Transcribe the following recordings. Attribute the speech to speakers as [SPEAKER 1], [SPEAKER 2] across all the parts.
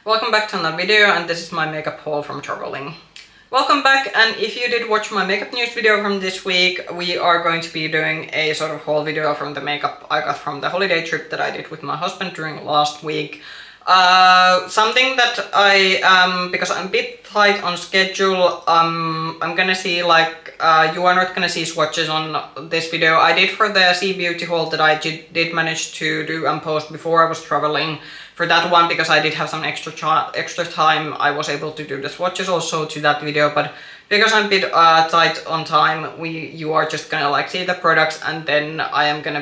[SPEAKER 1] Welcome back to another video, and this is my makeup haul from traveling. Welcome back, and if you did watch my makeup news video from this week, we are going to be doing a sort of haul video from the makeup I got from the holiday trip that I did with my husband during last week. Something that because I'm a bit tight on schedule, I'm gonna see like, you are not gonna see swatches on this video. I did for the Sea Beauty haul that I did manage to do and post before I was traveling. For that one, because I did have some extra time, I was able to do the swatches also to that video, but because I'm a bit tight on time, you are just gonna like see the products, and then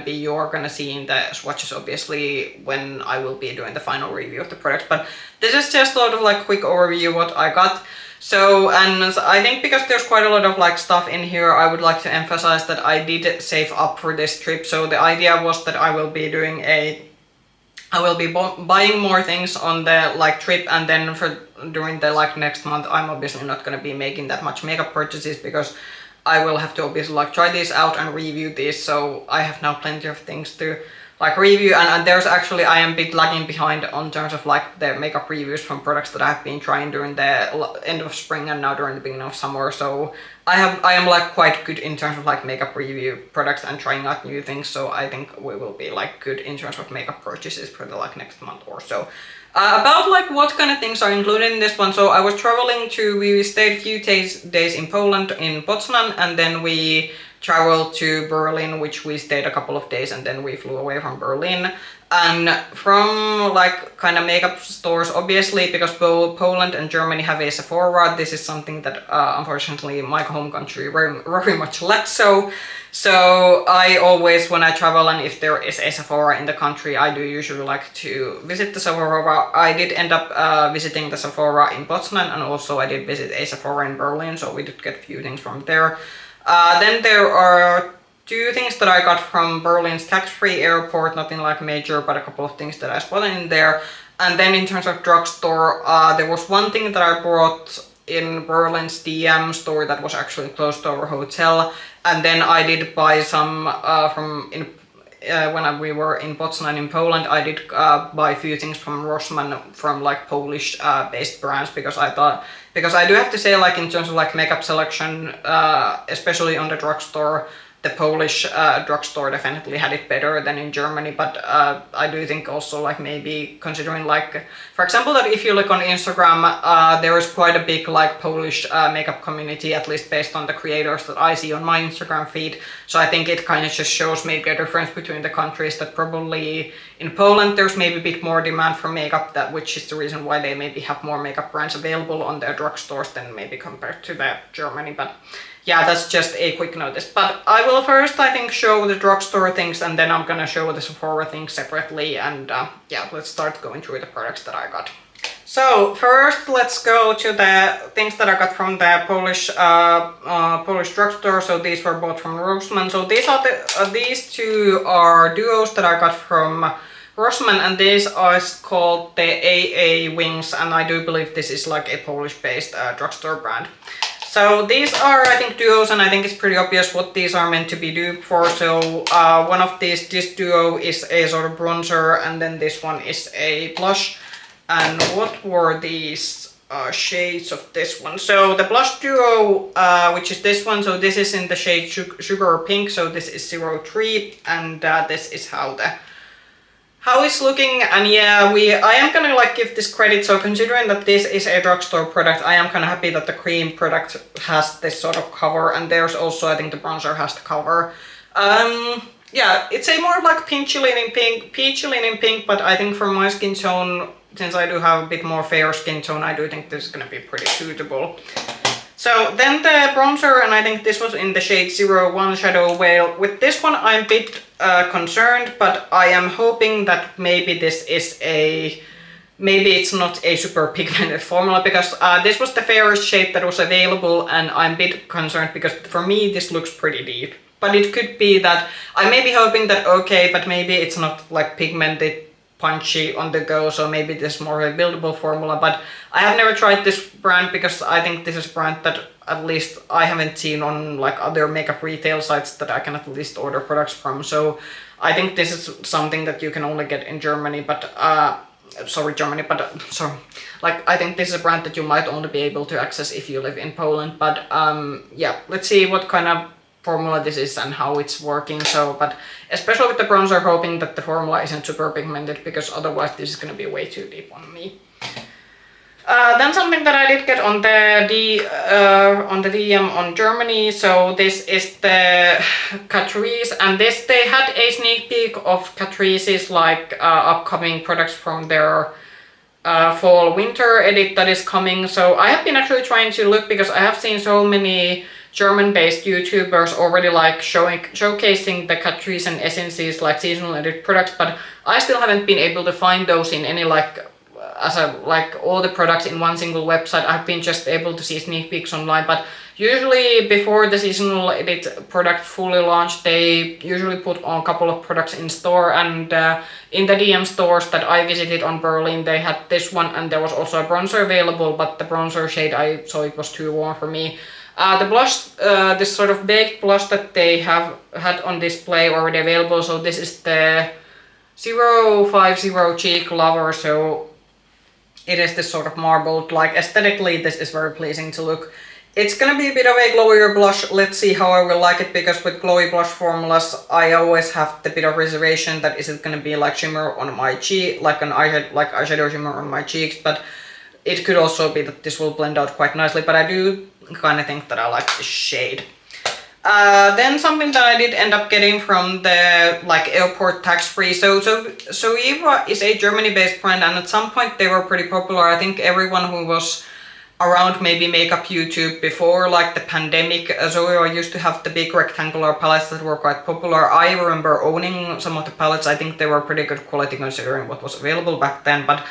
[SPEAKER 1] you're gonna see in the swatches obviously when I will be doing the final review of the products. But this is just sort of like quick overview what I got. So, and I think because there's quite a lot of like stuff in here, I would like to emphasize that I did save up for this trip. So the idea was that I will be buying more things on the like trip, and then during the like next month I'm obviously not going to be making that much makeup purchases because I will have to obviously like try these out and review these. So I have now plenty of things to like review, and there's actually, I am a bit lagging behind on terms of like the makeup reviews from products that I've been trying during the end of spring and now during the beginning of summer. So I am like quite good in terms of like makeup review products and trying out new things. So I think we will be like good in terms of makeup purchases for the like next month or so. About like what kind of things are included in this one. So I was traveling we stayed a few days in Poland, in Poznan, and then we traveled to Berlin, which we stayed a couple of days, and then we flew away from Berlin. And from like kind of makeup stores, obviously, because both Poland and Germany have a Sephora, this is something that unfortunately my home country very much lacks. So I always, when I travel and if there is a Sephora in the country, I do usually like to visit the Sephora. I did end up visiting the Sephora in Poznan, and also I did visit a Sephora in Berlin, so we did get a few things from there. Then there are two things that I got from Berlin's tax-free airport, nothing like major, but a couple of things that I spotted in there. And then in terms of drugstore, there was one thing that I brought in Berlin's DM store that was actually close to our hotel. And then I did buy some when we were in Poznan in Poland, I did buy a few things from Rossmann, from like Polish based brands, because I do have to say, like in terms of like makeup selection, especially on the drugstore, the Polish drugstore definitely had it better than in Germany. But I do think also, like maybe considering like, for example, that if you look on Instagram, there is quite a big like Polish makeup community, at least based on the creators that I see on my Instagram feed. So I think it kind of just shows maybe a difference between the countries, that probably in Poland there's maybe a bit more demand for makeup, which is the reason why they maybe have more makeup brands available on their drugstores than maybe compared to the Germany. But yeah, that's just a quick notice. But I will first, I think, show the drugstore things, and then I'm gonna show the Sephora things separately. And yeah, let's start going through the products that I got. So first, let's go to the things that I got from the Polish drugstore. So these were bought from Rossmann. So these two are duos that I got from Rossmann, and these are called the AA Wings, and I do believe this is like a Polish-based drugstore brand. So these are, I think, duos, and I think it's pretty obvious what these are meant to be duped for. So one of this duo is a sort of bronzer, and then this one is a blush. And what were these shades of this one? So the blush duo, which is this one, so this is in the shade Sugar Pink, so this is 03, and this is how it's looking. And yeah, I am gonna like give this credit. So considering that this is a drugstore product, I am kind of happy that the cream product has this sort of cover, and there's also, I think, the bronzer has the cover. Yeah, it's a more like peachy leaning pink, but I think for my skin tone, since I do have a bit more fair skin tone, I do think this is gonna be pretty suitable. So then the bronzer, and I think this was in the shade 01 Shadow Whale. With this one I'm a bit concerned, but I am hoping that maybe it's not a super pigmented formula, because this was the fairest shade that was available, and I'm a bit concerned because for me this looks pretty deep. But it could be that I may be hoping that okay, but maybe it's not like pigmented punchy on the go, so maybe this is more of a buildable formula. But I have never tried this brand, because I think this is a brand that at least I haven't seen on like other makeup retail sites that I can at least order products from. So I think this is something that you can only get in Germany, but sorry, like I think this is a brand that you might only be able to access if you live in Poland, but yeah, let's see what kind of formula this is and how it's working. So, but especially with the bronzer, hoping that the formula isn't super pigmented, because otherwise this is going to be way too deep on me. Then something that I did get on the DM on Germany, so this is the Catrice, and this they had a sneak peek of Catrice's like upcoming products from their fall winter edit that is coming. So I have been actually trying to look, because I have seen so many German-based YouTubers already like showcasing the Catrice and Essence's like seasonal edit products, but I still haven't been able to find those in any like all the products in one single website. I've been just able to see sneak peeks online, but usually before the seasonal edit product fully launched, they usually put on a couple of products in store, and in the DM stores that I visited on Berlin, they had this one, and there was also a bronzer available, but the bronzer shade I saw it was too warm for me. The blush, this sort of baked blush that they have had on display already available, so this is the 050 Cheek Lover, so it is this sort of marbled, like aesthetically this is very pleasing to look. It's gonna be a bit of a glowier blush. Let's see how I will like it, because with glowy blush formulas I always have the bit of reservation that is it gonna be like shimmer on my cheek, like an eyeshadow shimmer on my cheeks, but it could also be that this will blend out quite nicely, but I do kind of think that I like this shade. Then something that I did end up getting from the like airport tax-free. So Eva is a Germany-based brand, and at some point they were pretty popular. I think everyone who was around maybe makeup YouTube before like the pandemic, Zoe used to have the big rectangular palettes that were quite popular. I remember owning some of the palettes. I think they were pretty good quality considering what was available back then, but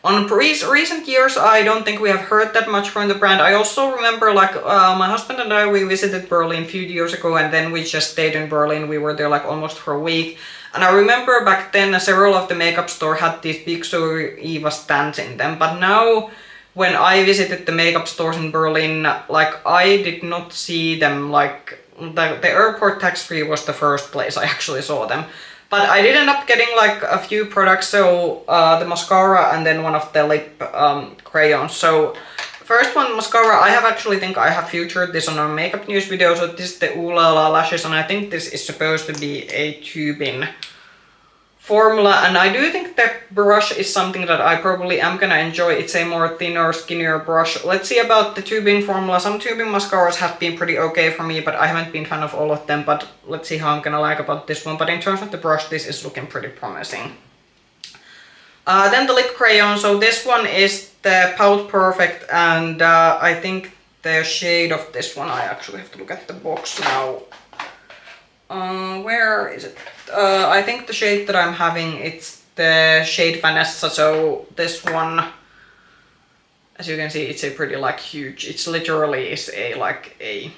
[SPEAKER 1] on recent years, I don't think we have heard that much from the brand. I also remember like my husband and I, we visited Berlin a few years ago, and then we just stayed in Berlin. We were there like almost for a week. And I remember back then several of the makeup store had these big Zoe Eva stands in them. But now when I visited the makeup stores in Berlin, like I did not see them. Like the airport tax-free was the first place I actually saw them. But I did end up getting like a few products, so the mascara and then one of the lip crayons. So first one, mascara, I have featured this on our makeup news video. So this is the Ooh La La lashes, and I think this is supposed to be a tubing formula, and I do think that brush is something that I probably am gonna enjoy. It's a more thinner, skinnier brush. Let's see about the tubing formula. Some tubing mascaras have been pretty okay for me, but I haven't been a fan of all of them, but let's see how I'm gonna like about this one. But in terms of the brush, this is looking pretty promising. Then the lip crayon, so this one is the Pout Perfect, and I think the shade of this one, I actually have to look at the box now. Where is it? I think the shade that I'm having, it's the shade Vanessa, so this one, as you can see, it's a pretty like huge, it's literally is a like a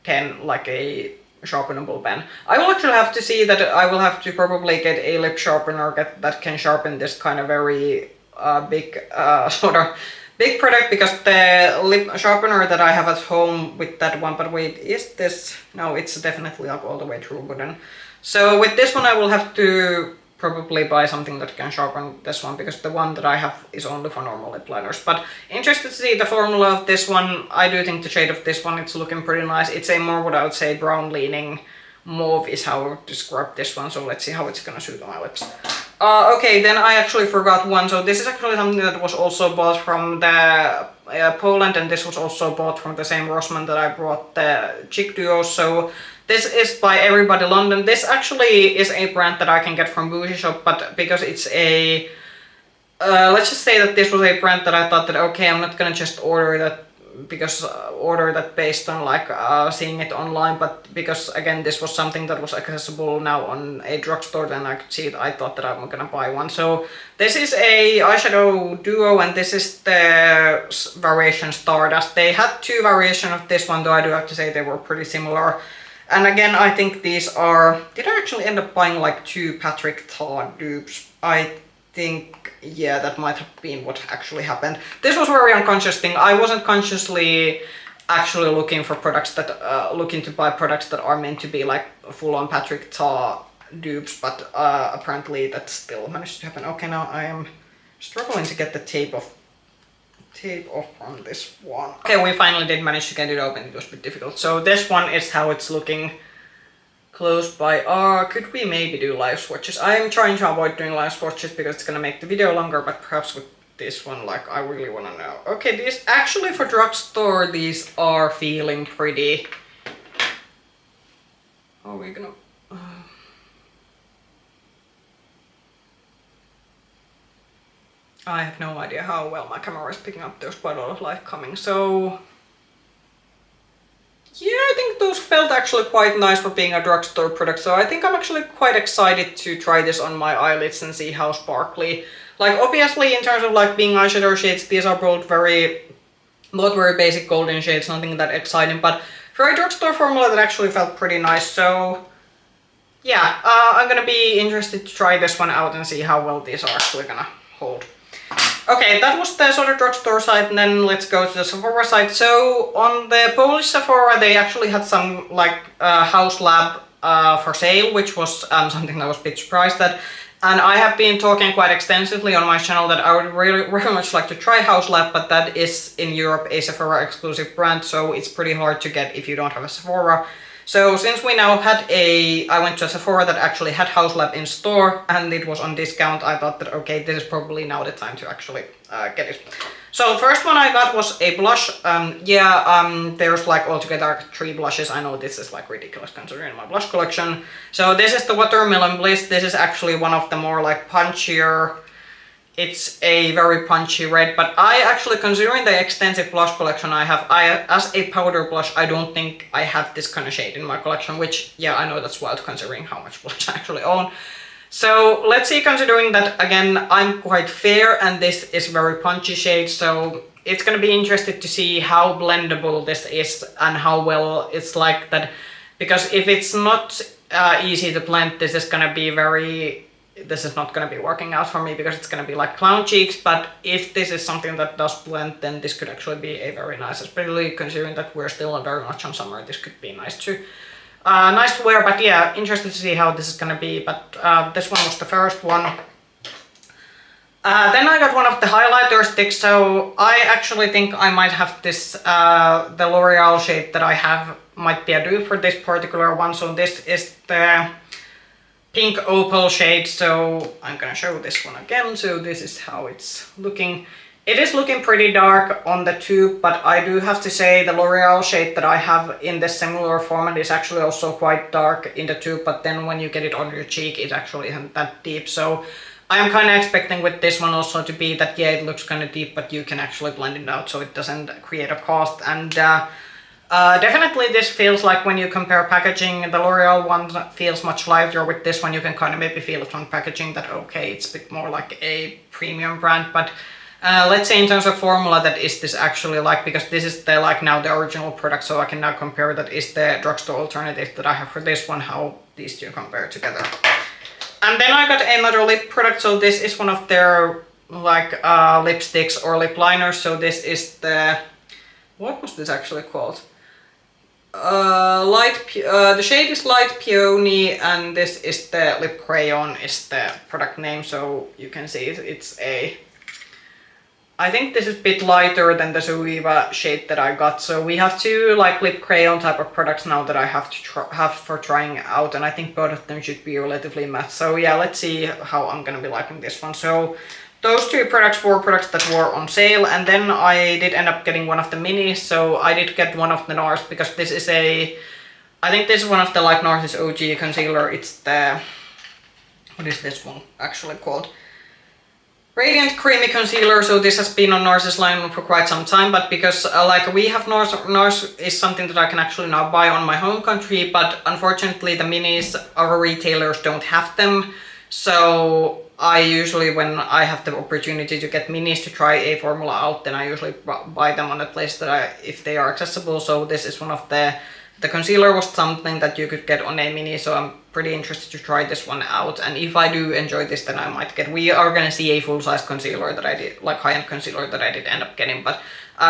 [SPEAKER 1] pen, like a sharpenable pen. I will actually have to see that. I will have to probably get a lip sharpener that can sharpen this kind of very big sort of big product, because the lip sharpener that I have at home with that one, but wait, is this? No, it's definitely up all the way through wooden. So with this one I will have to probably buy something that can sharpen this one, because the one that I have is only for normal lip liners. But interested to see the formula of this one. I do think the shade of this one, it's looking pretty nice. It's a more what I would say brown leaning mauve is how I would describe this one, so let's see how it's gonna suit on my lips. Okay, then I actually forgot one. So this is actually something that was also bought from the Poland, and this was also bought from the same Rossmann that I brought the Cheek Duo. So this is by Everybody London. This actually is a brand that I can get from Bougie Shop, but because it's a let's just say that this was a brand that I thought that okay, I'm not gonna just order that based on like seeing it online, but because again this was something that was accessible now on a drugstore, then I could see it, I thought that I'm gonna buy one. So this is a eyeshadow duo, and this is the variation Stardust. They had two variations of this one, though I do have to say they were pretty similar. And again, I think these are, did I actually end up buying like two Patrick Ta dupes? I think, yeah, that might have been what actually happened. This was a very unconscious thing. I wasn't consciously actually looking for products that, looking to buy products that are meant to be like full-on Patrick Ta dupes, but apparently that still managed to happen. Okay, now I am struggling to get the tape off tape off on this one. Okay, we finally did manage to get it open. It was a bit difficult. So this one is how it's looking close by. Could we maybe do live swatches? I am trying to avoid doing live swatches because it's gonna make the video longer, but perhaps with this one, like, I really wanna know. Okay, these actually for drugstore, these are feeling pretty. Are we gonna... I have no idea how well my camera is picking up. There's quite a lot of light coming, so... Yeah, I think those felt actually quite nice for being a drugstore product, so I think I'm actually quite excited to try this on my eyelids and see how sparkly. Like, obviously, in terms of like being eyeshadow shades, these are both very basic golden shades, nothing that exciting, but for a drugstore formula that actually felt pretty nice, so... Yeah, I'm gonna be interested to try this one out and see how well these are actually gonna hold. Okay, that was the sort of drugstore side, and then let's go to the Sephora side. So on the Polish Sephora, they actually had some like house lab for sale, which was something I was a bit surprised at. And I have been talking quite extensively on my channel that I would really very much like to try House Lab, but that is in Europe a Sephora exclusive brand, so it's pretty hard to get if you don't have a Sephora. So since we now had I went to a Sephora that actually had House Lab in store and it was on discount, I thought that okay, this is probably now the time to actually get it. So first one I got was a blush. There's like altogether 3 blushes. I know this is like ridiculous considering my blush collection. So this is the Watermelon Bliss. This is actually one of the more like punchier. It's a very punchy red, but I actually, considering the extensive blush collection I have, as a powder blush, I don't think I have this kind of shade in my collection, which, yeah, I know that's wild considering how much blush I actually own. So let's see, considering that, again, I'm quite fair and this is very punchy shade, so it's gonna be interesting to see how blendable this is and how well it's like that, because if it's not easy to blend, this is not going to be working out for me because it's going to be like clown cheeks, but if this is something that does blend, then this could actually be a very nice, especially considering that we're still very much on summer, this could be nice to wear, but yeah, interested to see how this is going to be, but this one was the first one. Then I got one of the highlighter sticks, so I actually think I might have this, the L'Oreal shade that I have might be a dupe for this particular one, so this is the pink opal shade, so I'm gonna show this one again. So this is how it's looking. It is looking pretty dark on the tube, but I do have to say the L'Oreal shade that I have in the similar format is actually also quite dark in the tube, but then when you get it on your cheek, it actually isn't that deep. So I'm kind of expecting with this one also to be that, yeah, it looks kind of deep, but you can actually blend it out so it doesn't create a cost. And definitely this feels like when you compare packaging, the L'Oreal one feels much lighter. With this one you can kind of maybe feel it from packaging that okay, it's a bit more like a premium brand, but let's say in terms of formula, that is this actually like, because this is the like now the original product, so I can now compare that is the drugstore alternative that I have for this one, how these two compare together. And then I got another lip product, so this is one of their like lipsticks or lip liners, so this is the, what was this actually called? The shade is Light Peony, and this is the lip crayon is the product name, so you can see it's a, I think this is a bit lighter than the Zoeva shade that I got, so we have two like lip crayon type of products now that I have to have for trying out, and I think both of them should be relatively matte, so yeah, let's see how I'm gonna be liking this one. So those two products were products that were on sale, and then I did end up getting one of the minis, so I did get one of the NARS, because this is a, I think this is one of the like NARS's OG concealer. It's the, what is this one actually called? Radiant Creamy Concealer, so this has been on NARS's line for quite some time, but because like we have NARS is something that I can actually now buy on my home country, but unfortunately the minis, our retailers don't have them, so I usually, when I have the opportunity to get minis to try a formula out, then I usually buy them on the place that if they are accessible. So this is one of the concealer was something that you could get on a mini, so I'm pretty interested to try this one out. And if I do enjoy this, then I might get, we are gonna see a full-size concealer that I did, like high-end concealer that I did end up getting. But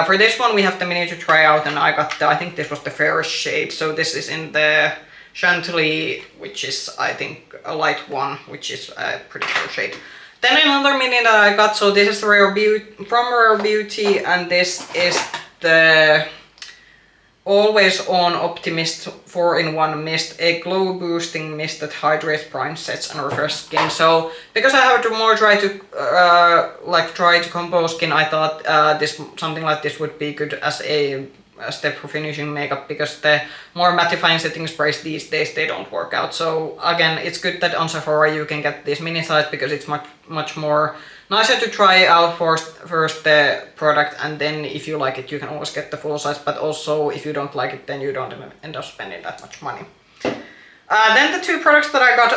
[SPEAKER 1] for this one, we have the mini to try out, and I got I think this was the fairest shade. So this is in the Chantilly, which is I think a light one, which is a pretty fair shade. Then another mini that I got, so this is Rare Beauty, from Rare Beauty, and this is the Always On Optimist 4-in-1 Mist, a glow boosting mist that hydrates, primes, sets and refreshes skin. So because I have to more try to compose skin, I thought something like this would be good as a step for finishing makeup, because the more mattifying setting sprays these days, they don't work out. So again, it's good that on Sephora you can get this mini size, because it's much more nicer to try out first the product, and then if you like it you can always get the full size, but also if you don't like it then you don't end up spending that much money. Then the two products that I got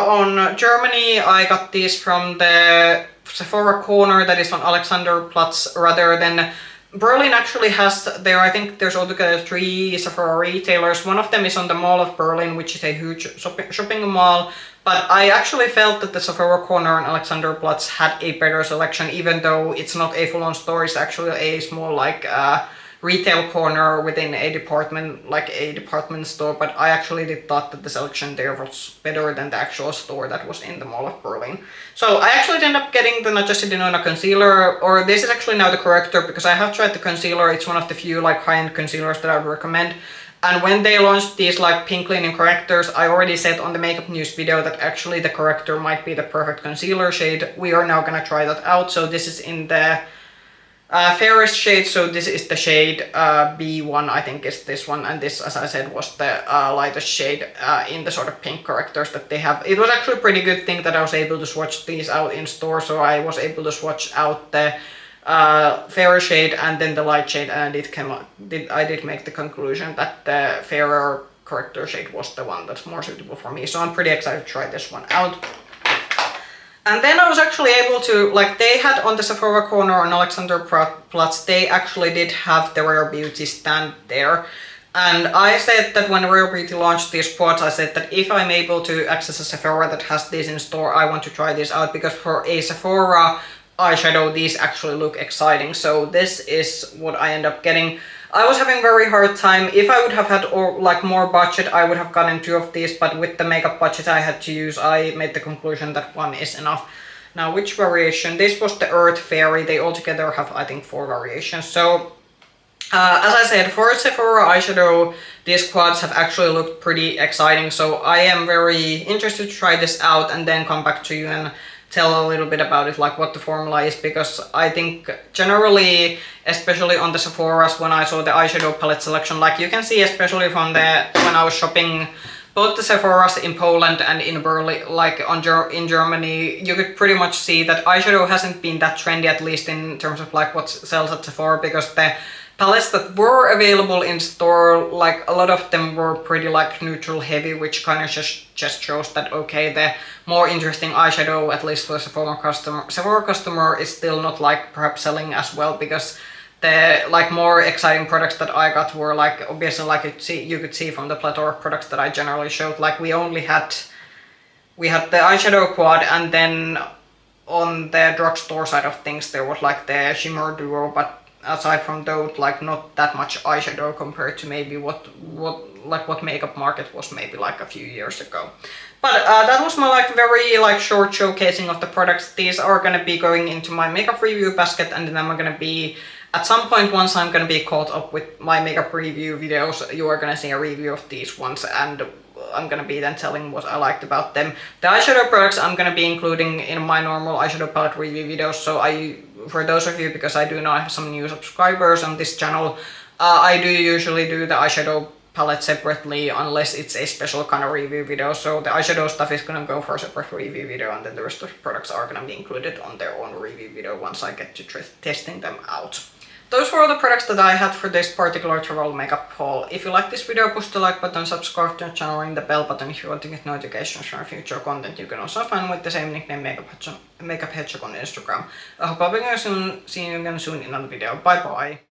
[SPEAKER 1] on Germany, I got these from the Sephora corner that is on Alexanderplatz rather than Berlin. Actually has there, I think there's altogether 3 Sephora retailers. One of them is on the Mall of Berlin, which is a huge shopping mall, but I actually felt that the Sephora corner on Alexanderplatz had a better selection, even though it's not a full-on store. It's actually a small retail corner within a department store, but I actually did thought that the selection there was better than the actual store that was in the Mall of Berlin. So I actually ended up getting the Natchez Denona concealer, or this is actually now the corrector, because I have tried the concealer. It's one of the few high-end concealers that I would recommend. And when they launched these pink cleaning correctors, I already said on the makeup news video that actually the corrector might be the perfect concealer shade. We are now gonna try that out. So this is in the fairest shade, so this is the shade B1, I think is this one, and this, as I said, was the lightest shade in the sort of pink correctors that they have. It was actually a pretty good thing that I was able to swatch these out in store, so I was able to swatch out the fairer shade and then the light shade, and I did make the conclusion that the fairer corrector shade was the one that's more suitable for me, so I'm pretty excited to try this one out. And then I was actually able to, they had on the Sephora corner on Alexanderplatz, they actually did have the Rare Beauty stand there. And I said that when Rare Beauty launched these quads, I said that if I'm able to access a Sephora that has these in store, I want to try this out, because for a Sephora eyeshadow, these actually look exciting. So this is what I end up getting. I was having a very hard time. If I would have had more budget, I would have gotten 2 of these, but with the makeup budget I had to use, I made the conclusion that 1 is enough. Now, which variation? This was the Earth Fairy. They altogether have, I think, 4 variations. So, as I said, for Sephora eyeshadow, these quads have actually looked pretty exciting. So I am very interested to try this out and then come back to you and tell a little bit about it, what the formula is, because I think generally, especially on the Sephora's, when I saw the eyeshadow palette selection, you can see, especially from when I was shopping both the Sephora's in Poland and in Berlin, in Germany, you could pretty much see that eyeshadow hasn't been that trendy, at least in terms of what sells at Sephora, because the palettes that were available in store, a lot of them were pretty neutral heavy, which kind of just shows that, okay, the more interesting eyeshadow, at least for the Sephora customer, is still not perhaps selling as well, because the more exciting products that I got were obviously you could see from the plethora of products that I generally showed, we had the eyeshadow quad, and then on the drugstore side of things there was the shimmer duo, but aside from those, not that much eyeshadow compared to maybe what makeup market was maybe a few years ago. But that was my very short showcasing of the products. These are gonna be going into my makeup review basket, and then I'm gonna be, at some point, once I'm gonna be caught up with my makeup review videos, you are gonna see a review of these ones, and I'm gonna be then telling what I liked about them. The eyeshadow products I'm gonna be including in my normal eyeshadow palette review videos, so for those of you, because I do know I have some new subscribers on this channel, I do usually do the eyeshadow palette separately, unless it's a special kind of review video. So the eyeshadow stuff is gonna go for a separate review video, and then the rest of the products are gonna be included on their own review video once I get to testing them out. Those were all the products that I had for this particular travel makeup haul. If you like this video, push the like button, subscribe to the channel, ring the bell button if you want to get notifications from future content. You can also find me with the same nickname, Makeup Hedgehog, on Instagram. I hope I'll be see you again soon in another video. Bye bye!